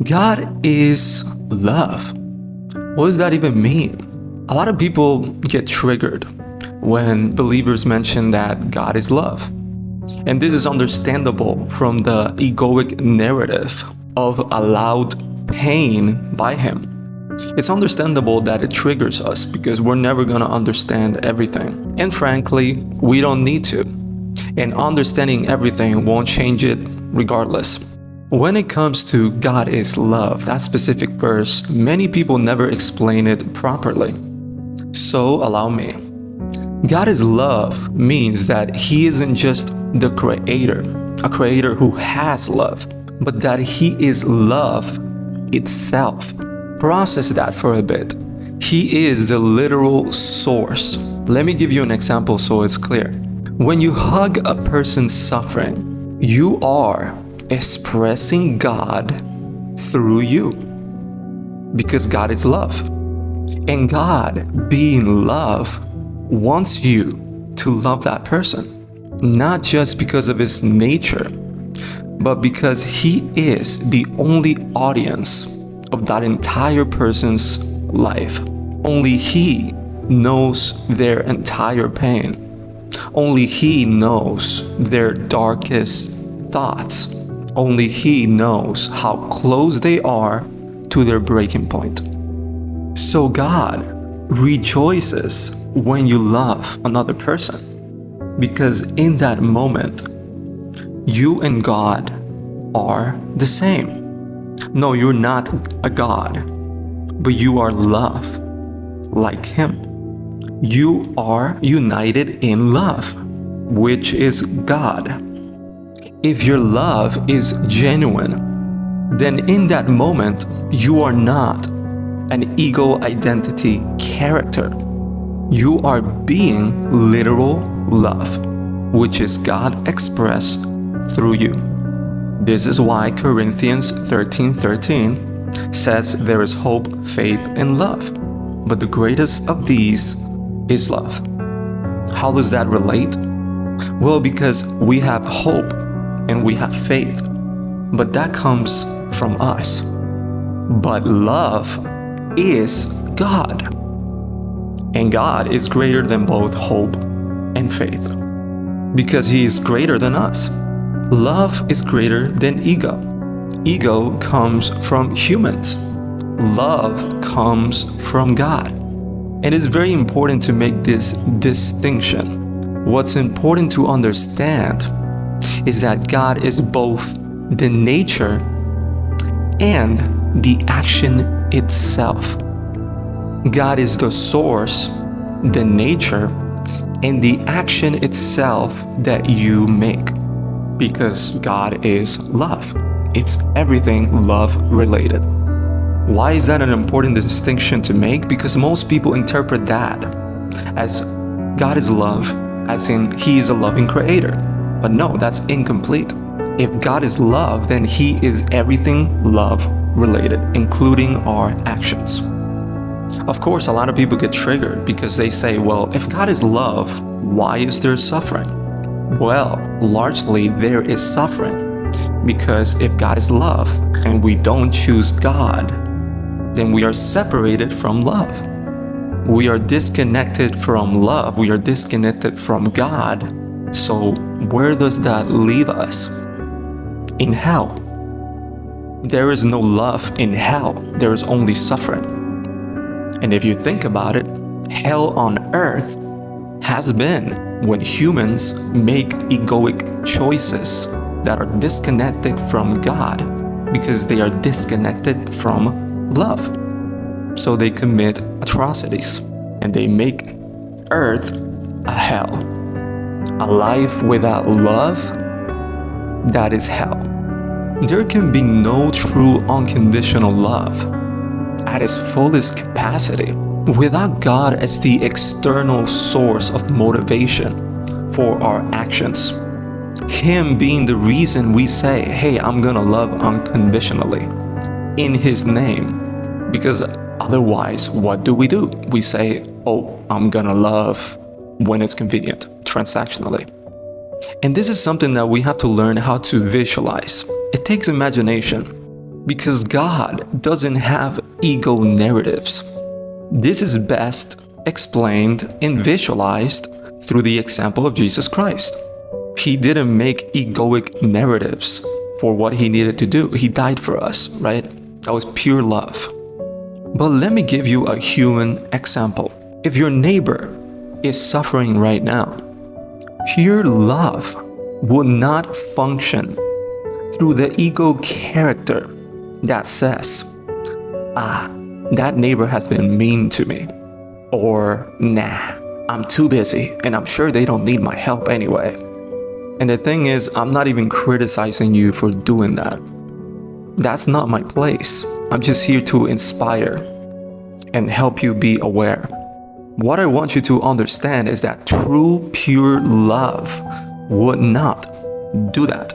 God is love. What does that even mean? A lot of people get triggered when believers mention that God is love. And this is understandable from the egoic narrative of allowed pain by Him. It's understandable that it triggers us because we're never going to understand everything. And frankly, we don't need to. And understanding everything won't change it regardless. When it comes to God is love, that specific verse, many people never explain it properly. So allow me. God is love means that He isn't just the creator, a creator who has love, but that He is love itself. Process that for a bit. He is the literal source. Let me give you an example so it's clear. When you hug a person's suffering, you are expressing God through you, because God is love. And God, being love, wants you to love that person, not just because of His nature, but because He is the only audience of that entire person's life. Only He knows their entire pain. Only He knows their darkest thoughts. Only He knows how close they are to their breaking point. So God rejoices when you love another person, because in that moment, you and God are the same. No, you're not a God, but you are love, like Him. You are united in love, which is God. If your love is genuine, then in that moment, you are not an ego identity character. You are being literal love, which is God expressed through you. This is why Corinthians 13:13 says there is hope, faith, and love, but the greatest of these is love. How does that relate? Well, because we have hope and we have faith, but that comes from us. But love is God, and God is greater than both hope and faith, because He is greater than us. Love is greater than ego. Ego comes from humans. Love comes from God. And it's very important to make this distinction. What's important to understand is that God is both the nature and the action itself. God is the source, the nature, and the action itself that you make. Because God is love. It's everything love related. Why is that an important distinction to make? Because most people interpret that as God is love, as in He is a loving creator. But no, that's incomplete. If God is love, then He is everything love related, including our actions. Of course, a lot of people get triggered because they say, well, if God is love, why is there suffering? Well, largely there is suffering because if God is love and we don't choose God, then we are separated from love. We are disconnected from love. We are disconnected from God. So where does that leave us? In hell. There is no love in hell. There is only suffering. And if you think about it, hell on earth has been when humans make egoic choices that are disconnected from God because they are disconnected from love. So they commit atrocities and they make earth a hell. A life without love, that is hell. There can be no true unconditional love at its fullest capacity without God as the external source of motivation for our actions. Him being the reason we say, hey, I'm gonna love unconditionally in His name. Because otherwise, what do? We say, oh, I'm gonna love when it's convenient, transactionally. And this is something that we have to learn how to visualize. It takes imagination. because God doesn't have ego narratives. This is best explained and visualized through the example of Jesus Christ. He didn't make egoic narratives for what he needed to do. He died for us, right? That was pure love. But let me give you a human example. If your neighbor is suffering right now, pure love would not function through the ego character that says, that neighbor has been mean to me. Or, nah, I'm too busy and I'm sure they don't need my help anyway. And the thing is, I'm not even criticizing you for doing that. That's not my place. I'm just here to inspire and help you be aware. What I want you to understand is that true, pure love would not do that,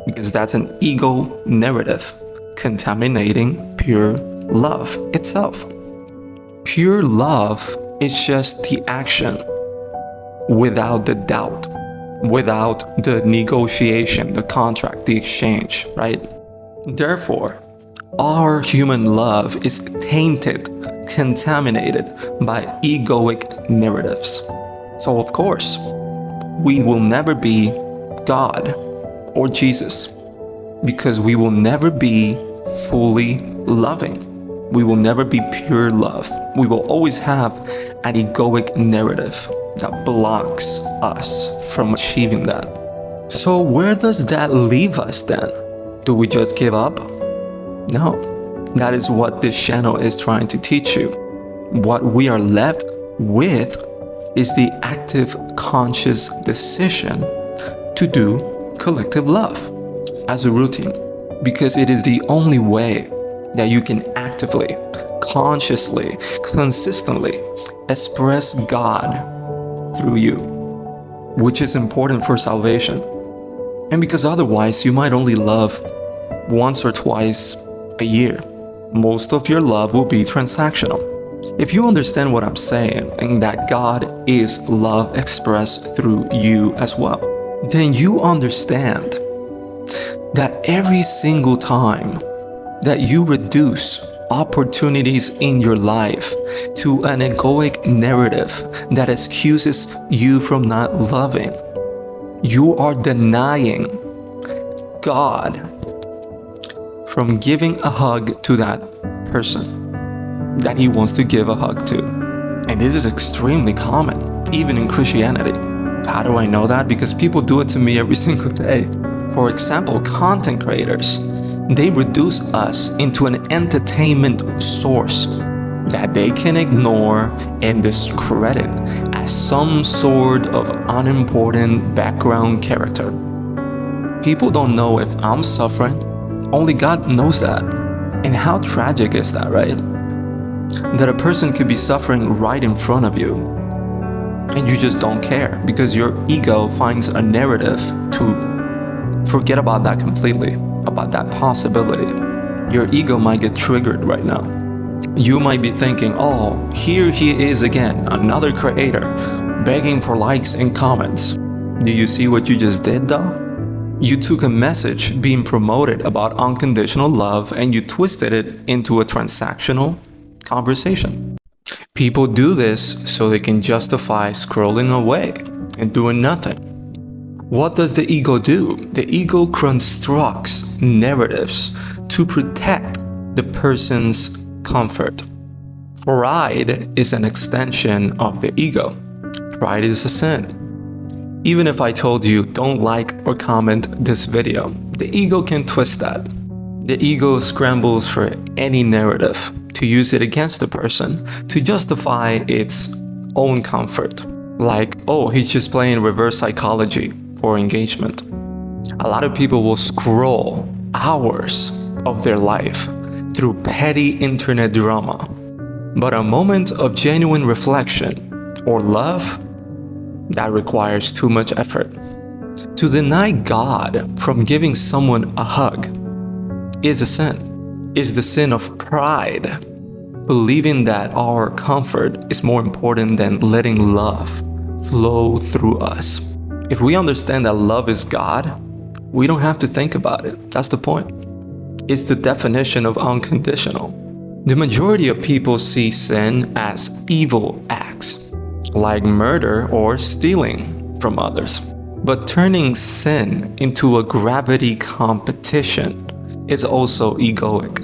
because that's an ego narrative contaminating pure love itself. Pure love is just the action without the doubt, without the negotiation, the contract, the exchange, right? Therefore, our human love is tainted, contaminated by egoic narratives. So of course, we will never be God or Jesus, because we will never be fully loving. We will never be pure love. We will always have an egoic narrative that blocks us from achieving that. So where does that leave us then? Do we just give up? No. That is what this channel is trying to teach you. What we are left with is the active, conscious decision to do collective love as a routine, because it is the only way that you can actively, consciously, consistently express God through you, which is important for salvation. And because otherwise you might only love once or twice a year. Most of your love will be transactional. If you understand what I'm saying, and that God is love expressed through you as well, then you understand that every single time that you reduce opportunities in your life to an egoic narrative that excuses you from not loving, you are denying God from giving a hug to that person that he wants to give a hug to. And this is extremely common, even in Christianity. How do I know that? Because people do it to me every single day. For example, content creators, they reduce us into an entertainment source that they can ignore and discredit as some sort of unimportant background character. People don't know if I'm suffering. Only God knows that. And how tragic is that, right? That a person could be suffering right in front of you and you just don't care because your ego finds a narrative to forget about that completely, about that possibility. Your ego might get triggered right now. You might be thinking, oh, here he is again, another creator, begging for likes and comments. Do you see what you just did though? You took a message being promoted about unconditional love and you twisted it into a transactional conversation. People do this so they can justify scrolling away and doing nothing. What does the ego do? The ego constructs narratives to protect the person's comfort. Pride is an extension of the ego. Pride is a sin. Even if I told you don't like or comment this video, the ego can twist that. The ego scrambles for any narrative to use it against the person to justify its own comfort. Like, oh, he's just playing reverse psychology for engagement. A lot of people will scroll hours of their life through petty internet drama. But a moment of genuine reflection or love, that requires too much effort. To deny God from giving someone a hug is a sin, is the sin of pride, believing that our comfort is more important than letting love flow through us. If we understand that love is God, we don't have to think about it. That's the point. is the definition of unconditional. The majority of people see sin as evil acts, like murder or stealing from others. But turning sin into a gravity competition is also egoic.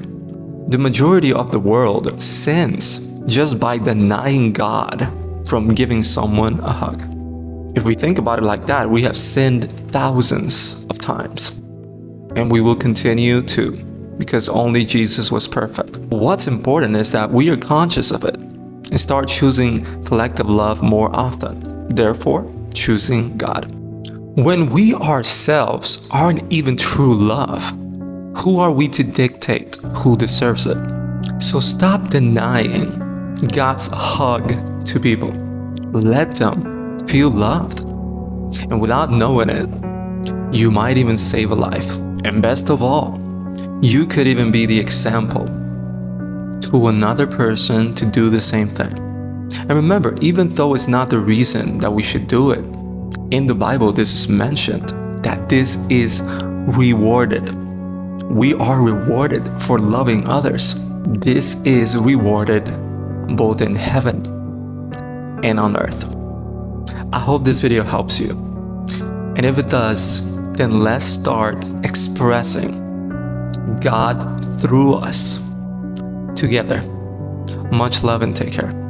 The majority of the world sins just by denying God from giving someone a hug. If we think about it like that, we have sinned thousands of times. And we will continue to, because only Jesus was perfect. What's important is that we are conscious of it and start choosing collective love more often, therefore choosing God. When we ourselves aren't even true love, who are we to dictate who deserves it? So stop denying God's hug to people. Let them feel loved. And without knowing it, you might even save a life. And best of all, you could even be the example to another person to do the same thing. And remember, even though it's not the reason that we should do it, in the Bible this is mentioned that this is rewarded. We are rewarded for loving others. This is rewarded both in heaven and on earth. I hope this video helps you. And if it does, then let's start expressing God through us together. Much love and take care.